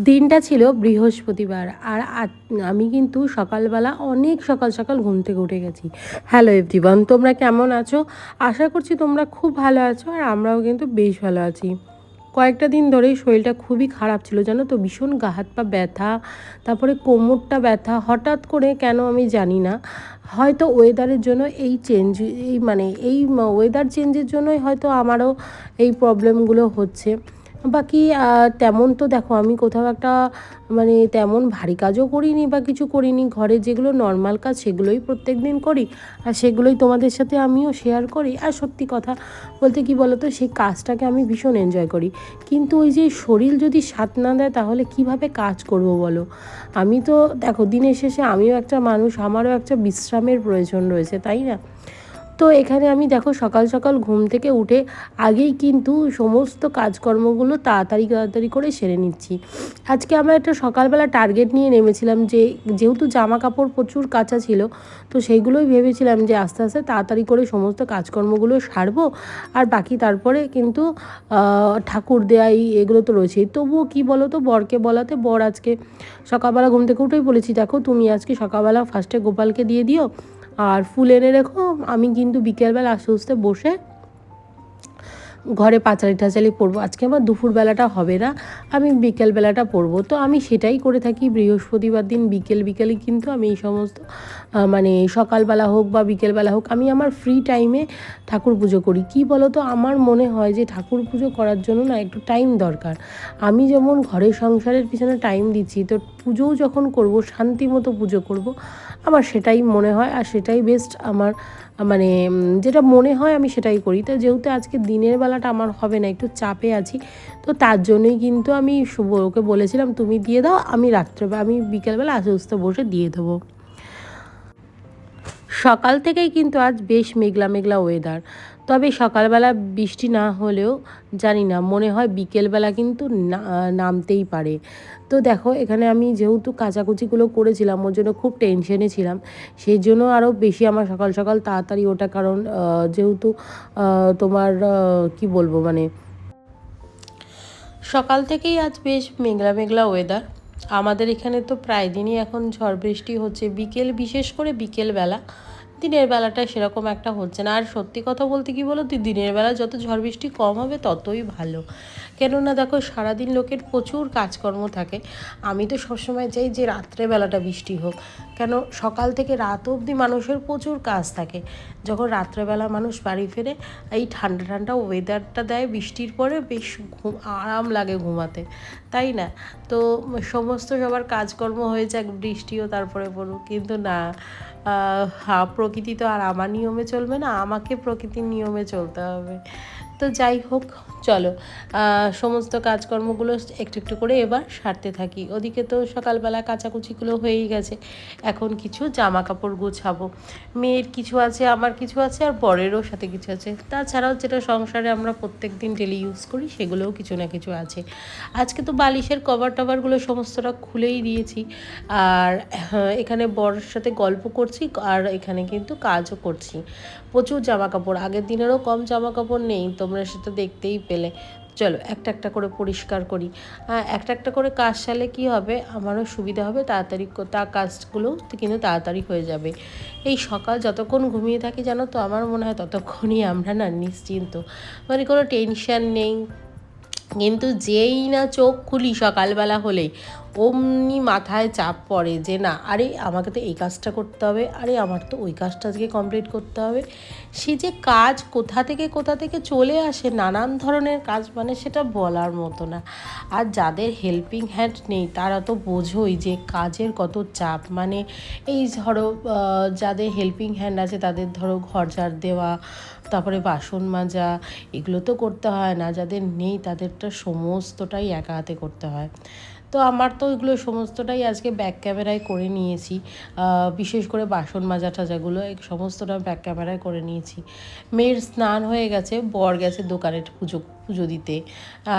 দিনটা ছিল বৃহস্পতিবার। আর আমি কিন্তু সকালবেলা অনেক সকাল সকাল ঘুম থেকে উঠে গেছি। হ্যালো এভরিওয়ান, তোমরা কেমন আছো? আশা করছি তোমরা খুব ভালো আছো, আর আমরাও কিন্তু বেশ ভালো আছি। কয়েকটা দিন ধরেই শরীরটা খুবই খারাপ ছিল, জানো তো, ভীষণ গা হাত পা ব্যথা, তারপরে কোমরটা ব্যথা, হঠাৎ করে কেন আমি জানি না। হয়তো ওয়েদারের জন্য এই চেঞ্জ, এই ওয়েদার চেঞ্জের জন্যই হয়তো আমারও এই প্রবলেমগুলো হচ্ছে। বাকি তেমন তো দেখো, আমি কোথাও একটা তেমন ভারী কাজও করিনি বা কিছু করিনি। ঘরে যেগুলো নর্মাল কাজ সেগুলোই প্রত্যেক দিন করি, আর সেগুলোই তোমাদের সাথে আমিও শেয়ার করি। আর সত্যি কথা বলতে কি বলো তো, সেই কাজটাকে আমি ভীষণ এনজয় করি। কিন্তু ওই যে শরীর যদি সাথ না দেয় তাহলে কিভাবে কাজ করব বলো? আমি তো দেখো, দিনের শেষে আমিও একটা মানুষ, আমারও একটা বিশ্রামের প্রয়োজন রয়েছে, তাই না? তো এখানে আমি দেখো সকাল সকাল ঘুম থেকে উঠে আগেই কিন্তু সমস্ত কাজকর্মগুলো তাড়াতাড়ি তাড়াতাড়ি করে সেরে নিচ্ছি। আজকে আমরা একটা সকালবেলা টার্গেট নিয়ে নেমেছিলাম যে, যেহেতু জামা কাপড় প্রচুর কাচা ছিল, তো সেইগুলোই ভেবেছিলাম যে আস্তে আস্তে তাড়াতাড়ি করে সমস্ত কাজকর্মগুলো সারবো। আর বাকি তারপরে কিন্তু ঠাকুর দেয়া এগুলো তো রয়েছেই। তবুও কী বলো তো, বরকে বলাতে বর আজকে সকালবেলা ঘুম থেকে উঠেই বলেছি, দেখো তুমি আজকে সকালবেলা ফার্স্টে গোপালকে দিয়ে দিও, আর ফুল এনে রেখো, আমি কিন্তু বিকেলবেলা আস্তে আস্তে বসে ঘরে পাঁচালি টাচালি পরবো। আজকে আমার দুপুরবেলাটা হবে না, আমি বিকেলবেলাটা পরবো। তো আমি সেটাই করে থাকি বৃহস্পতিবার দিন। বিকেলে কিন্তু আমি এই সমস্ত সকালবেলা হোক বা বিকেলবেলা হোক, আমি আমার ফ্রি টাইমে ঠাকুর পুজো করি। কি বলো তো, আমার মনে হয় যে ঠাকুর পুজো করার জন্য না একটু টাইম দরকার। আমি যেমন ঘরের সংসারের পিছনে টাইম দিচ্ছি, তো পুজোও যখন করব শান্তি মতো পুজো করব, আমার সেটাই মনে হয়, আর সেটাই বেস্ট আমার। যেটা মনে হয় আমি সেটাই করি। তো যেহেতু আজকে দিনের বেলাটা আমার হবে না, একটু চাপে আছি, তো তার জন্যই কিন্তু আমি ওকে বলেছিলাম তুমি দিয়ে দাও, আমি বিকেলবেলা আস্তে আস্তে বসে দিয়ে দেবো। সকাল থেকেই কিন্তু আজ বেশ মেঘলা মেঘলা ওয়েদার। তবে সকালবেলা বৃষ্টি না হলেও জানি না, মনে হয় বিকেলবেলা কিন্তু নামতেই পারে। তো দেখো, এখানে আমি যেহেতু কাচাকুচিগুলো করেছিলাম, ওর জন্য খুব টেনশনে ছিলাম। সেই জন্য আরও বেশি আমার সকাল সকাল তাড়াতাড়ি ওটা, কারণ যেহেতু তোমার কি বলবো, সকাল থেকেই আজ বেশ মেঘলা মেঘলা ওয়েদার। আমাদের এখানে তো প্রায় দিনই এখন ঝড় বৃষ্টি হচ্ছে, বিশেষ করে বিকেলবেলা। দিনের বেলাটা সেরকম একটা হচ্ছে না। আর সত্যি কথা বলতে কি বলো, দিনের বেলা যত ঝড় বৃষ্টি কম হবে ততই ভালো। কেননা দেখো, সারাদিন লোকের প্রচুর কাজকর্ম থাকে। আমি তো সবসময় চাই যে রাত্রেবেলাটা বৃষ্টি হোক, কেন সকাল থেকে রাত অবধি মানুষের প্রচুর কাজ থাকে। যখন রাত্রেবেলা মানুষ বাড়ি ফেরে, এই ঠান্ডা ঠান্ডা ওয়েদারটা দেয় বৃষ্টির পরে, বেশ আরাম লাগে ঘুমাতে, তাই না? তো সমস্ত সবার কাজকর্ম হয়ে যাক, বৃষ্টিও তারপরে পড়ুক, কিন্তু না, প্রকৃতি তো আর আমার নিয়মে চলবে না, আমাকে প্রকৃতির নিয়মে চলতে হবে। তো যাই হোক, চলো সমস্ত কাজকর্মগুলো একটু একটু করে এবার সারতে থাকি। ওদিকে তো সকালবেলা কাচাকুচিগুলো হয়েই গেছে, এখন কিছু জামা কাপড় গোছাবো। মেয়ের কিছু আছে, আমার কিছু আছে, আর বরেরও সাথে কিছু আছে। তাছাড়াও যেটা সংসারে আমরা প্রত্যেক দিন ডেলি ইউজ করি সেগুলোও কিছু না কিছু আছে। আজকে তো বালিশের কভার টভারগুলো সমস্তটা খুলেই দিয়েছি, আর এখানে বরের সাথে গল্প করছি, আর এখানে কিন্তু কাজও করছি। প্রচুর জামা কাপড়, আগের দিনেরও কম জামা কাপড় নেই, তোমরা সেটা দেখতেই পেলে। চলো একটা একটা করে পরিষ্কার করি। একটা একটা করে কাজ সারলে কী হবে, আমারও সুবিধা হবে, তাড়াতাড়ি কাজগুলো কিন্তু তাড়াতাড়ি হয়ে যাবে। এই সকাল যতক্ষণ ঘুমিয়ে থাকি, জানো তো, আমার মনে হয় ততক্ষণই আমরা না নিশ্চিন্ত, কোনো টেনশন নেই। কিন্তু যেই না চোখ খুলি সকালবেলা হলেই, অমনি মাথায় চাপ পড়ে যে না, আরে আমাকে তো এই কাজটা করতে হবে, আরে আমার তো ওই কাজটা আজকে কমপ্লিট করতে হবে। সে যে কাজ কোথা থেকে চলে আসে, নানান ধরনের কাজ, সেটা বলার মতো না। আর যাদের হেল্পিং হ্যান্ড নেই তারা তো বোঝোই যে কাজের কত চাপ। এই ধরো, যাদের হেল্পিং হ্যান্ড আছে তাদের ধরো ঘর ঝাড় দেওয়া, তারপরে বাসন মাজা, এগুলো তো করতে হয় না। যাদের নেই তাদেরটা সমস্তটাই একা হাতে করতে হয়। তো আমার তো এগুলো সমস্তটাই আজকে ব্যাক ক্যামেরায় করে নিয়েছি। বিশেষ করে বাসন মাজা টাজাগুলো এই সমস্তটা ব্যাক ক্যামেরায় করে নিয়েছি। মেয়ের স্নান হয়ে গেছে, বর গেছে দোকানে পুজো দিতে।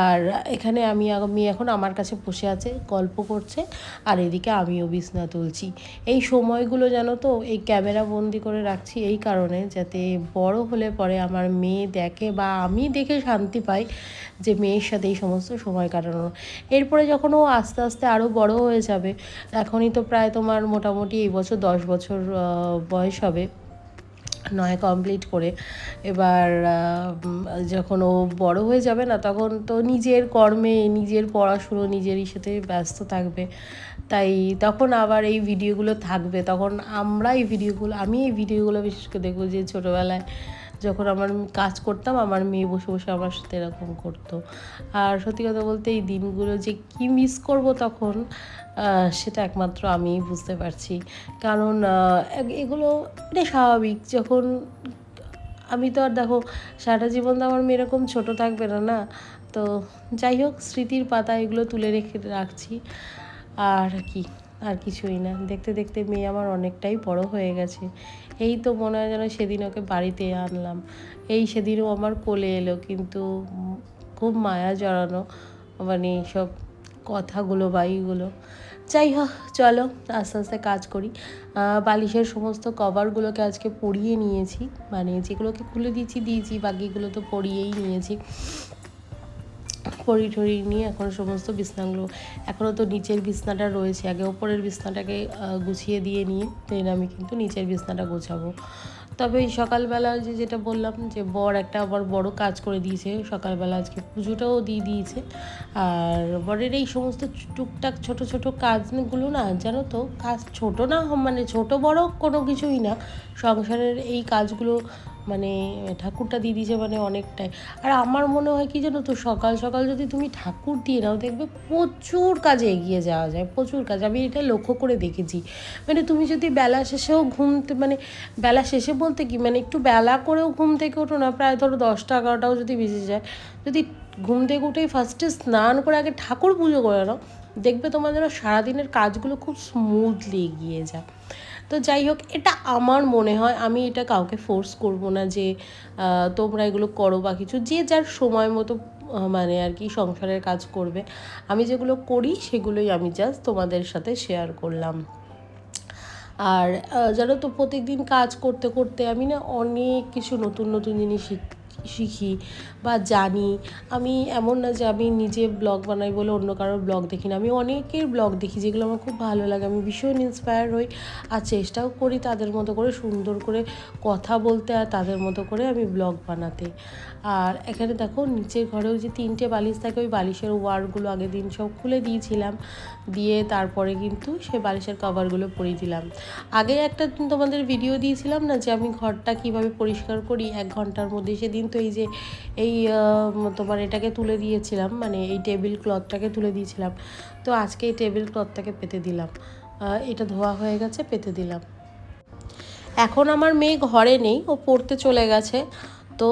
আর এখানে আমি এখন আমার কাছে বসে আছে, গল্প করছে, আর এদিকে আমিও বিছনা তুলছি। এই সময়গুলো জানো তো, এই ক্যামেরা বন্দি করে রাখছি এই কারণে, যাতে বড় হলে পরে আমার মেয়ে দেখে বা আমি দেখে শান্তি পাই যে মেয়ের সাথে এই সমস্ত সময় কাটানো। এরপরে যখন ও আস্তে আস্তে আরও বড় হয়ে যাবে। এখনই তো প্রায় তোমার মোটামুটি এই বছর 10 বছর বয়স হবে, 9 কমপ্লিট করে। এবার যখন ও বড় হয়ে যাবে না, তখন তো নিজের কর্মে, নিজের পড়াশুনো, নিজেরই সাথে ব্যস্ত থাকবে। তাই তখন আবার এই ভিডিওগুলো থাকবে, তখন আমি এই ভিডিওগুলো বিশেষ করে দেখবো যে ছোটোবেলায় যখন আমার কাজ করতাম, আমার মেয়ে বসে বসে আমার সাথে এরকম করতো। আর সত্যি কথা বলতে এই দিনগুলো যে কি মিস করব তখন, সেটা একমাত্র আমিই বুঝতে পারছি। কারণ এগুলো এটা স্বাভাবিক। যখন আমি তো আর দেখো সারাটা জীবন তো আমার মেয়ে এরকম ছোটো থাকবে না, না। তো যাই হোক, স্মৃতির পাতা এগুলো তুলে রাখছি। আর কি, আর কিছুই না। দেখতে দেখতে মেয়ে আমার অনেকটাই বড় হয়ে গেছে। এই তো মনে হয় যেন সেদিন ওকে বাড়িতে আনলাম, এই সেদিনও আমার কোলে এলো। কিন্তু খুব মায়া জড়ানো মানে সব কথাগুলো বা এইগুলো। যাই হোক, চলো আস্তে আস্তে কাজ করি। বালিশের সমস্ত কভারগুলোকে আজকে পরিয়ে নিয়েছি, মানে যেগুলোকে খুলে দিয়েছি, বাকিগুলো তো পরিয়েই নিয়েছি। পরি নিয়ে এখন সমস্ত বিছনাগুলো, এখনও তো নিচের বিছনাটা রয়েছে, আগে ওপরের বিছনাটাকে গুছিয়ে দিয়ে নিয়ে দেন আমি কিন্তু নিচের বিছনাটা গোছাবো। তবে এই সকালবেলা যেটা বললাম যে বর একটা আবার বড় কাজ করে দিয়েছে, সকালবেলা আজকে পুজোটাও দিয়ে দিয়েছে। আর বরের এই সমস্ত টুকটাক ছোট ছোট কাজগুলো না, জানো তো, কাজ ছোট না, মানে ছোট বড় কোনো কিছুই না, সংসারের এই কাজগুলো মানে ঠাকুরটা দিয়ে দিয়েছে মানে অনেকটাই। আর আমার মনে হয় কি জানো তো, সকাল সকাল যদি তুমি ঠাকুর দিয়ে নাও, দেখবে প্রচুর কাজে এগিয়ে যাওয়া যায়, প্রচুর কাজ। আমি এটা লক্ষ্য করে দেখেছি। মানে তুমি যদি বেলা শেষেও মানে বেলা শেষে বলতে কি, মানে একটু বেলা করেও ঘুম থেকে ওঠো না, প্রায় ধরো 10টা 11টাও যদি বেজে যায়, যদি ঘুম থেকে উঠেই ফার্স্টে স্নান করে আগে ঠাকুর পুজো করে নাও, দেখবে তোমার যেন সারাদিনের কাজগুলো খুব স্মুথলি এগিয়ে যায়। তো যাই হোক, এটা আমার মনে হয়, আমি এটা কাউকে ফোর্স করব না যে তোমরা এগুলো করো বা কিছু, যে যার সময় মতো মানে আর কি সংসারের কাজ করবে। আমি যেগুলো করি সেগুলোই আমি জাস্ট তোমাদের সাথে শেয়ার করলাম। আর জানো তো, প্রত্যেকদিন কাজ করতে করতে আমি না অনেক কিছু নতুন নতুন জিনিস শিখি বা জানি। আমি এমন না যে আমি নিজে ব্লগ বানাই বলে অন্য কারোর ব্লগ দেখি না, আমি অনেকের ব্লগ দেখি যেগুলো আমার খুব ভালো লাগে, আমি ভীষণ ইন্সপায়ার হই। আর চেষ্টাও করি তাদের মতো করে সুন্দর করে কথা বলতে আর তাদের মতো করে আমি ব্লগ বানাতে। আর এখানে দেখো নিচের ঘরেও যে 3টে বালিশ থাকে, ওই বালিশের ওয়ারগুলো আগের দিন সব খুলে দিয়েছিলাম, দিয়ে তারপরে কিন্তু সে বালিশের কভারগুলো পরিয়ে দিলাম। আগে একটা তোমাদের ভিডিও দিয়েছিলাম না যে আমি ঘরটা কিভাবে পরিষ্কার করি 1 ঘন্টার মধ্যে, সেদিন তো এই যে এই তোমার এটাকে তুলে দিয়েছিলাম, মানে এই টেবিল ক্লথটাকে তুলে দিয়েছিলাম। তো আজকে এই টেবিল ক্লথটাকে পেতে দিলাম, এটা ধোয়া হয়ে গেছে, পেতে দিলাম। এখন আমার মেয়ে ঘরে নেই, ও পড়তে চলে গেছে। তো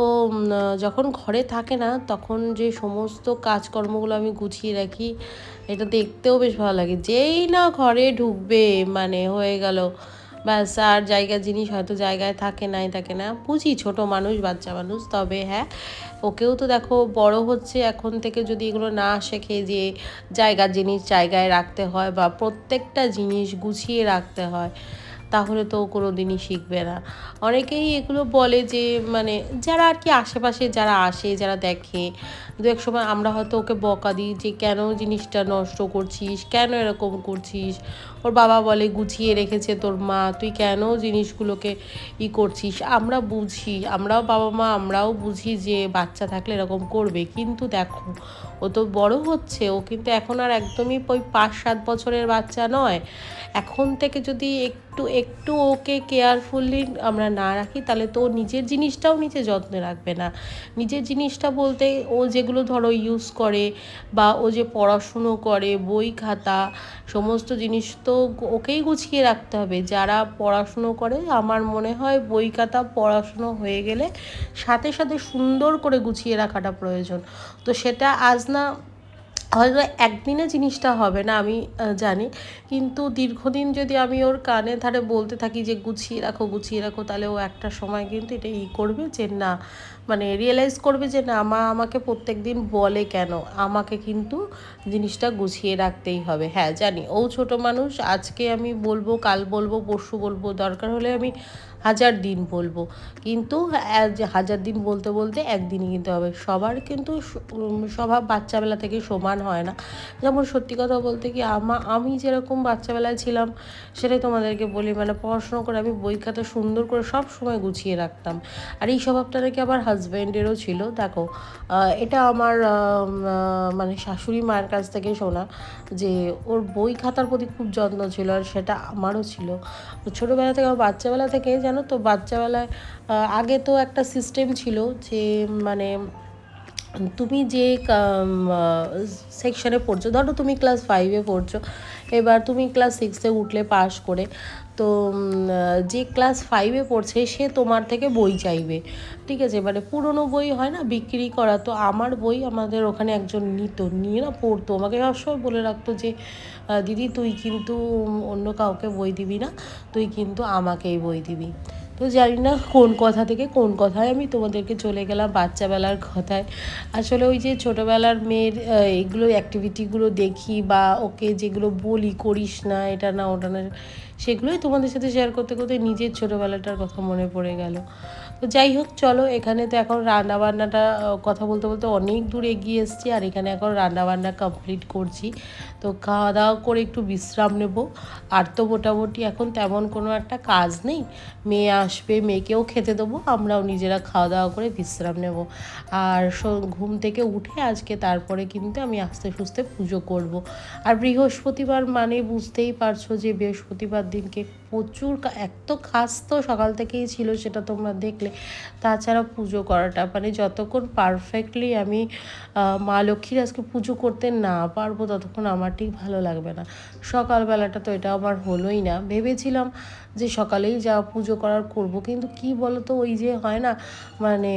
যখন ঘরে থাকে না, তখন যে সমস্ত কাজকর্মগুলো আমি গুছিয়ে রাখি, এটা দেখতেও বেশ ভালো লাগে। যেই না ঘরে ঢুকবে মানে হয়ে গেল ব্যাস, আর জায়গার জিনিস হয়তো জায়গায় থাকে না, বুঝি ছোট মানুষ, বাচ্চা মানুষ। তবে হ্যাঁ, ওকেও তো দেখো বড় হচ্ছে, এখন থেকে যদি এগুলো না শেখে যে জায়গার জিনিস জায়গায় রাখতে হয় বা প্রত্যেকটা জিনিস গুছিয়ে রাখতে হয়, তাহলে তো কোনো দিনই শিখবে না। অনেকেই এগুলো বলে যে মানে যারা আর কি আশেপাশে যারা আসে, যারা দেখে, দু এক সময় আমরা হয়তো ওকে বকা দিই যে কেন জিনিসটা নষ্ট করছিস, কেন এরকম করছিস। ওর বাবা বলে গুছিয়ে রেখেছে তোর মা, তুই কেন জিনিসগুলোকে করছিস। আমরা বুঝি, আমরাও বাবা মা, আমরাও বুঝি যে বাচ্চা থাকলে এরকম করবে। কিন্তু দেখো, ও তো বড় হচ্ছে, ও কিন্তু এখন আর একদমই ওই 5-7 বছরের বাচ্চা নয়। এখন থেকে যদি একটু একটু ওকে কেয়ারফুলি আমরা না রাখি, তাহলে তো ও নিজের জিনিসটাও নিজে যত্নে রাখবে না। নিজের জিনিসটা বলতে ও যেগুলো ধরো ইউজ করে বা ও যে পড়াশুনো করে, বই খাতা সমস্ত জিনিস তো ওকেই গুছিয়ে রাখতে হবে। যারা পড়াশুনো করে, আমার মনে হয় বই খাতা পড়াশুনো হয়ে গেলে সাথে সাথে সুন্দর করে গুছিয়ে রাখাটা প্রয়োজন। তো সেটা আজ না হয়তো একদিনে জিনিসটা হবে না, আমি জানি। কিন্তু দীর্ঘদিন যদি আমি ওর কানে ধারে বলতে থাকি যে গুছিয়ে রাখো, তাহলে ও একটা সময় কিন্তু এটা করবে যে না, মানে রিয়েলাইজ করবে যে না, মা আমাকে প্রত্যেক দিন বলে কেন, আমাকে কিন্তু জিনিসটা গুছিয়ে রাখতেই হবে। হ্যাঁ জানি ও ছোট মানুষ, আজকে আমি বলবো, কাল বলবো, পরশু বলবো, দরকার হলে আমি হাজার দিন বলবো, কিন্তু হাজার দিন বলতে বলতে একদিনই কিন্তু হবে। সবার কিন্তু স্বভাব বাচ্চাবেলা থেকে সমান হয় না। যেমন সত্যি কথা বলতে কি আমি যেরকম বাচ্চাবেলায় ছিলাম সেটাই তোমাদেরকে বলি, মানে পড়াশোনা করে আমি বই খাতা সুন্দর করে সব সময় গুছিয়ে রাখতাম। আর এই স্বভাবটা নাকি আমার হাজব্যান্ডেরও ছিল। দেখো এটা আমার মানে শাশুড়ি মায়ের কাছ থেকে শোনা, যে ওর বই খাতার প্রতি খুব যত্ন ছিল, আর সেটা আমারও ছিল। ছোটোবেলা থেকে আমার বাচ্চাবেলা থেকে, জানো তো বাচ্চাবেলায় আগে তো একটা সিস্টেম ছিল যে মানে তুমি যে সেকশনে পড়ছো, ধরো তুমি ক্লাস 5-এ পড়ছো, এবার তুমি ক্লাস 6-এ উঠলে পাস করে, তো যে ক্লাস 5-এ পড়ছে সে তোমার থেকে বই চাইবে, ঠিক আছে? মানে পুরনো বই হয় না বিক্রি করা, তো আমার বই আমাদের ওখানে একজন নিয়ে না পড়তো, আমাকে সবসময় বলে রাখতো যে দিদি তুই কিন্তু অন্য কাউকে বই দিবি না, তুই কিন্তু আমাকেই বই দিবি। তো জানি না কোন কথা থেকে কোন কথায় আমি তোমাদেরকে চলে গেলাম বাচ্চাবেলার কথায়। আসলে ওই যে ছোটোবেলার মেয়ের এগুলো অ্যাক্টিভিটিগুলো দেখি, বা ওকে যেগুলো বলি করিস না এটা না ওটা না, সেগুলোই তোমাদের সাথে শেয়ার করতে করতে নিজের ছোটোবেলাটার কথা মনে পড়ে গেল। তো যাই হোক, চলো, এখানে তো এখন রান্নাবান্নাটা কথা বলতে বলতে অনেক দূর এগিয়ে এসেছি, আর এখানে এখন রান্নাবান্না কমপ্লিট করছি। তো খাওয়া দাওয়া করে একটু বিশ্রাম নেব। আর তো মোটামুটি এখন তেমন কোনো একটা কাজ নেই, মেয়ে আসবে, মেয়েকেও খেতে দেবো, আমরাও নিজেরা খাওয়া দাওয়া করে বিশ্রাম নেব। আর ঘুম থেকে উঠে আজকে তারপরে কিন্তু আমি আস্তে সুস্তে পুজো করব। আর বৃহস্পতিবার মানে বুঝতেই পারছো যে বৃহস্পতিবার দিনকে প্রচুর এত খাস তো সকাল থেকেই ছিল, সেটা তোমরা দেখলে। তাছাড়া পুজো করাটা মানে যতক্ষণ পারফেক্টলি আমি মা লক্ষ্মীর আজকে পুজো করতে না পারবো ততক্ষণ আমার ঠিক ভালো লাগবে না। সকালবেলাটা তো এটা আমার হলোই না, ভেবেছিলাম যে সকালেই যা পুজো করার করব, কিন্তু কি বলো তো, ওই যে হয় না মানে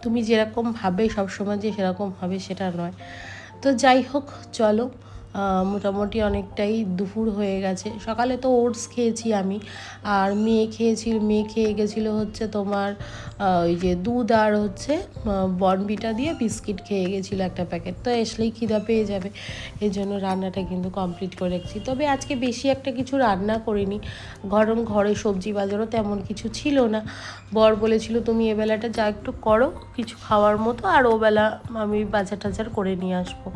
তুমি যেরকম ভাবে সবসময় যে সেরকম হবে সেটা নয়। তো যাই হোক, চলো, মোটামুটি অনেকটাই দুপুর হয়ে গেছে। সকালে তো ওটস খেয়েছি আমি, আর মেয়ে খেয়ে গেছিলো হচ্ছে তোমার ওই যে দুধ আর হচ্ছে বর্নভিটা দিয়ে বিস্কিট খেয়ে গেছিলো একটা প্যাকেট। তো আসলেই খিদা পেয়ে যাবে, এই জন্য রান্নাটা কিন্তু কমপ্লিট করে রেখেছি। তবে আজকে বেশি একটা কিছু রান্না করিনি, ঘরে সবজি বাজারও তেমন কিছু ছিল না। বর বলেছিল তুমি এবেলাটা যা একটু করো কিছু খাওয়ার মতো, আর ওবেলা আমি বাজার টাজার করে নিয়ে আসবো।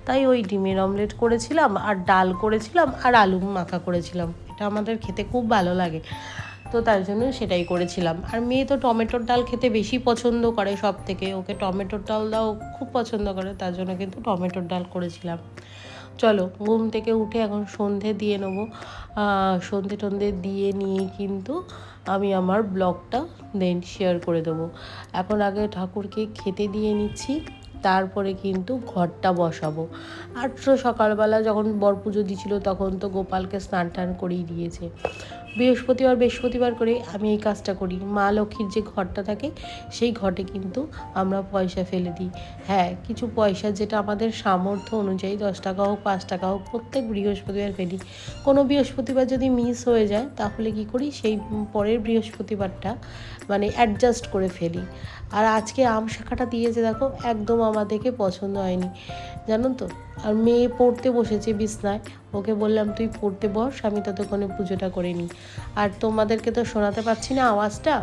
তাই ওই ডিমের অমলেট করেছিলাম, আর ডাল করেছিলাম, আর আলু মাখা করেছিলাম। এটা আমাদের খেতে খুব ভালো লাগে, তো তার জন্য সেটাই করেছিলাম। আর মেয়ে তো টমেটোর ডাল খেতে বেশি পছন্দ করে সব থেকে, ওকে টমেটোর ডাল দাও খুব পছন্দ করে, তার জন্য কিন্তু টমেটোর ডাল করেছিলাম। চলো, ঘুম থেকে উঠে এখন সন্ধে দিয়ে নেবো। সন্ধে টন্ধে দিয়ে নিয়ে কিন্তু আমি আমার ব্লগটা দেন শেয়ার করে দেবো। এখন আগে ঠাকুরকে খেতে দিয়ে নিচ্ছি, তারপরে কিন্তু ঘরটা বসাবো। আর তো সকালবেলা যখন বর পুজো দিছিল তখন তো গোপালকে স্নান টান করিয়ে দিয়েছে। বৃহস্পতিবার করে আমি এই কাজটা করি। মা লক্ষ্মীর যে ঘরটা থাকে সেই ঘটে কিন্তু আমরা পয়সা ফেলে দিই। হ্যাঁ, কিছু পয়সা যেটা আমাদের সামর্থ্য অনুযায়ী 10 টাকা হোক 5 টাকা হোক প্রত্যেক বৃহস্পতিবার ফেলি। কোনো বৃহস্পতিবার যদি মিস হয়ে যায় তাহলে কি করি, সেই পরের বৃহস্পতিবারটা মানে অ্যাডজাস্ট করে ফেলি। আর আজকে আম শাখাটা দিয়েছে দেখো, একদম আমাদেরকে পছন্দ হয়নি, জানো তো। আর মেয়ে পড়তে বসেছে বিছনায়, ওকে বললাম তুই পড়তে বস, আমি ততক্ষণে পুজোটা করে নিই। আর তোমাদেরকে তো শোনাতে পারছি না আওয়াজটা,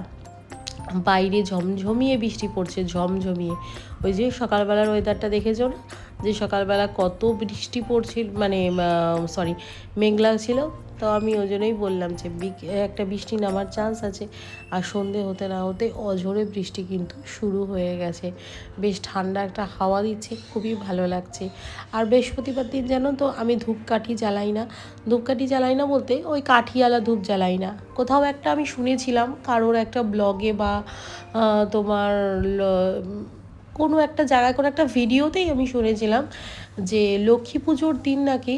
বাইরে ঝমঝমিয়ে বৃষ্টি পড়ছে, ঝমঝমিয়ে। ওই যে সকালবেলার ওয়েদারটা দেখেছো না, যে সকালবেলা কত বৃষ্টি পড়ছিল, মানে সরি মেঘলা ছিল। তো আমি ওই জন্যই বললাম যে একটা বৃষ্টি নামার চান্স আছে। আর সন্ধে হতে না হতে অঝোরে বৃষ্টি কিন্তু শুরু হয়ে গেছে। বেশ ঠান্ডা একটা হাওয়া দিচ্ছে, খুবই ভালো লাগছে। আর বৃহস্পতিবার দিন জানো তো আমি ধূপকাঠি জ্বালাই না বলতে ওই কাঠিওয়ালা ধূপ জ্বালাই না। কোথাও একটা আমি শুনেছিলাম কারোর একটা ব্লগে বা তোমার কোনো একটা জায়গায় কোনো একটা ভিডিওতেই আমি শুনেছিলাম যে লক্ষ্মী পুজোর দিন নাকি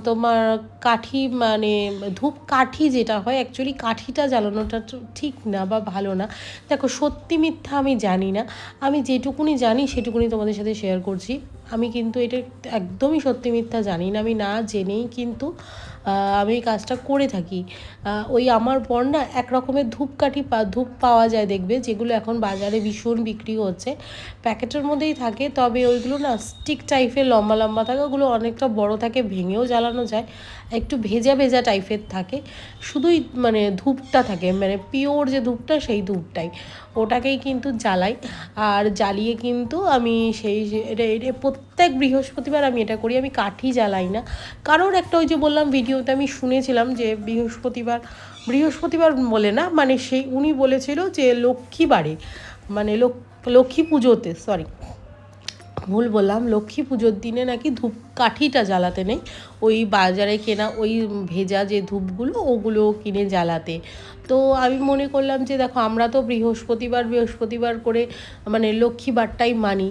তোমার কাঠি মানে ধূপ কাঠি যেটা হয়, অ্যাকচুয়ালি কাঠিটা জ্বালানোটা ঠিক না বা ভালো না। দেখো সত্যি মিথ্যা আমি জানি না, আমি যেটুকুনি জানি সেটুকুনি তোমাদের সাথে শেয়ার করছি। আমি কিন্তু এটা একদমই সত্যি মিথ্যা জানি না, আমি না জেনেই কিন্তু আমি এই কাজটা করে থাকি। ওই আমার বর না এক রকমের ধূপ পাওয়া যায় দেখবে, যেগুলো এখন বাজারে ভীষণ বিক্রি হচ্ছে, প্যাকেটের মধ্যেই থাকে, তবে ওইগুলো না স্টিক টাইপের লম্বা লম্বা থাকে, ওগুলো অনেকটা বড় থাকে, ভেঙেও জ্বালানো যায়, একটু ভেজা ভেজা টাইপের থাকে, শুধুই মানে ধূপটা থাকে, মানে পিওর যে ধূপটা সেই ধূপটাই, ওটাকেই কিন্তু জ্বালাই। আর জ্বালিয়ে কিন্তু আমি সেই এটা এটা প্রত্যেক বৃহস্পতিবার আমি এটা করি, আমি কাঠি জ্বালাই না। কারোর একটা ওই যে বললাম ভিডিওতে আমি শুনেছিলাম যে বৃহস্পতিবার বলে না, মানে সেই উনি বলেছিল যে লক্ষ্মীবারে, মানে লক্ষ্মী পুজোতে, সরি ভুল বললাম, লক্ষ্মী পুজোর দিনে নাকি ধূপ কাঠিটা জ্বালাতে নেই, ওই বাজারে কেনা ওই ভেজা যে ধূপগুলো ওগুলো কিনে জ্বালাতে। তো আমি মনে করলাম যে দেখো, আমরা তো বৃহস্পতিবার করে মানে লক্ষ্মীবারটাই মানি,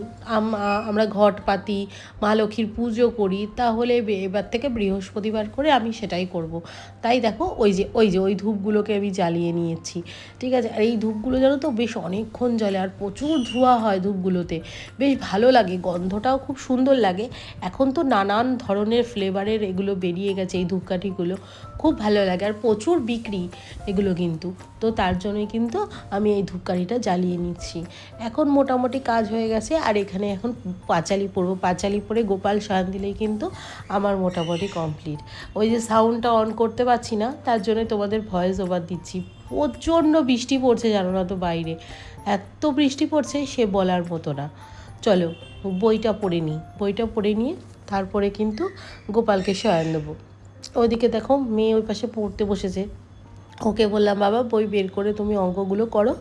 আমরা ঘট পাতি, মা লক্ষ্মীর পুজো করি, তাহলে এবার থেকে বৃহস্পতিবার করে আমি সেটাই করব। তাই দেখো ওই ধূপগুলোকে আমি জ্বালিয়ে নিয়েছি, ঠিক আছে। আর এই ধূপগুলো জানো তো বেশ অনেকক্ষণ জ্বলে, আর প্রচুর ধোঁয়া হয় ধূপগুলোতে, বেশ ভালো লাগে, গন্ধটাও খুব সুন্দর লাগে। এখন তো নানান ধরনের ফ্লেভারের এগুলো বেরিয়ে গেছে, এই ধূপকাঠিগুলো খুব ভালো লাগে, আর প্রচুর বিক্রি এগুলো কিন্তু। তো তার জন্যই কিন্তু আমি এই ধূপকাঠিটা জ্বালিয়ে নিচ্ছি। এখন মোটামুটি কাজ হয়ে গেছে, আর এখানে এখন পাঁচালি পরবো, পাঁচালি পরে গোপাল শয়ন দিলেই কিন্তু আমার মোটামুটি কমপ্লিট। ওই যে সাউন্ডটা অন করতে পারছি না, তার জন্য তোমাদের ভয়েস ওভার দিচ্ছি। প্রচণ্ড বৃষ্টি পড়ছে জানো না তো বাইরে, এত বৃষ্টি পড়ছে সে বলার মতো না। চলো বইটা পড়ে নিয়ে তারপরে কিন্তু গোপালকে শয়ন দেবো। ওইদিকে দেখো মেয়ে ওই পাশে পড়তে বসেছে, ওকে বললাম বাবা বই বের করে তুমি অঙ্কগুলো করো,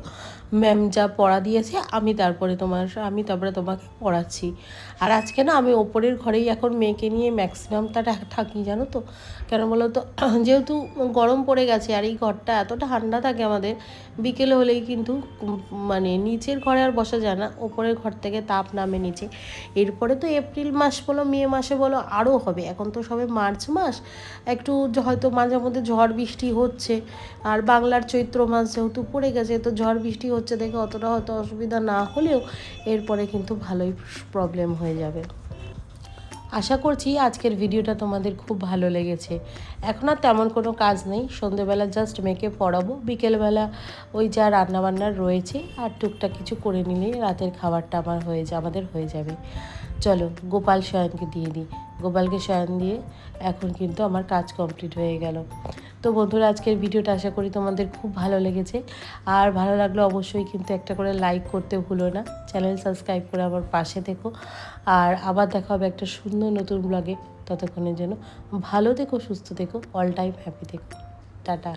ম্যাম যা পড়া দিয়েছে আমি তারপরে তোমাকে পড়াচ্ছি। আর আজকে না আমি ওপরের ঘরেই এখন মেয়েকে নিয়ে ম্যাক্সিমামটা থাকি জানো তো, কেন বলো তো, যেহেতু গরম পড়ে গেছে আর এই ঘরটা এতটা ঠান্ডা থাকে আমাদের, বিকেলে হলেই কিন্তু মানে নিচের ঘরে আর বসা যায় না, ওপরের ঘর থেকে তাপ নামে নিচে। এরপরে তো এপ্রিল মাস বলো মে মাসে বলো আরও হবে, এখন তো সবে মার্চ মাস, একটু হয়তো মাঝে মধ্যে ঝড় বৃষ্টি হচ্ছে, আর বাংলার চৈত্র মাস যেহেতু পড়ে গেছে তো ঝড় বৃষ্টি হচ্ছে দেখে অতটা হয়তো অসুবিধা না হলেও এরপরে কিন্তু ভালোই প্রবলেম হয়ে যাবে। আশা করছি আজকের ভিডিওটা তোমাদের খুব ভালো লেগেছে। এখন আর তেমন কোনো কাজ নেই, সন্ধেবেলা জাস্ট মেয়েকে পড়াবো, বিকেলবেলা ওই যা রান্নাবান্নার রয়েছে আর টুকটাক কিছু করে নিলেই রাতের খাবারটা আমাদের হয়ে যাবে। চলো গোপাল শয়নকে দিয়ে দিই, গোপালকে শয়ন দিয়ে এখন কিন্তু আমার কাজ কমপ্লিট হয়ে গেল। তো বন্ধুরা আজকের ভিডিওটা আশা করি তোমাদের খুব ভালো লেগেছে, আর ভালো লাগলে অবশ্যই কিন্তু একটা করে লাইক করতে ভুলো না, চ্যানেল সাবস্ক্রাইব করে আমার পাশে থেকো। আর আবার দেখা হবে একটা সুন্দর নতুন ব্লগে, ততক্ষণের জন্য ভালো থেকো, সুস্থ থেকো, অল টাইম হ্যাপি থেকো, টাটা।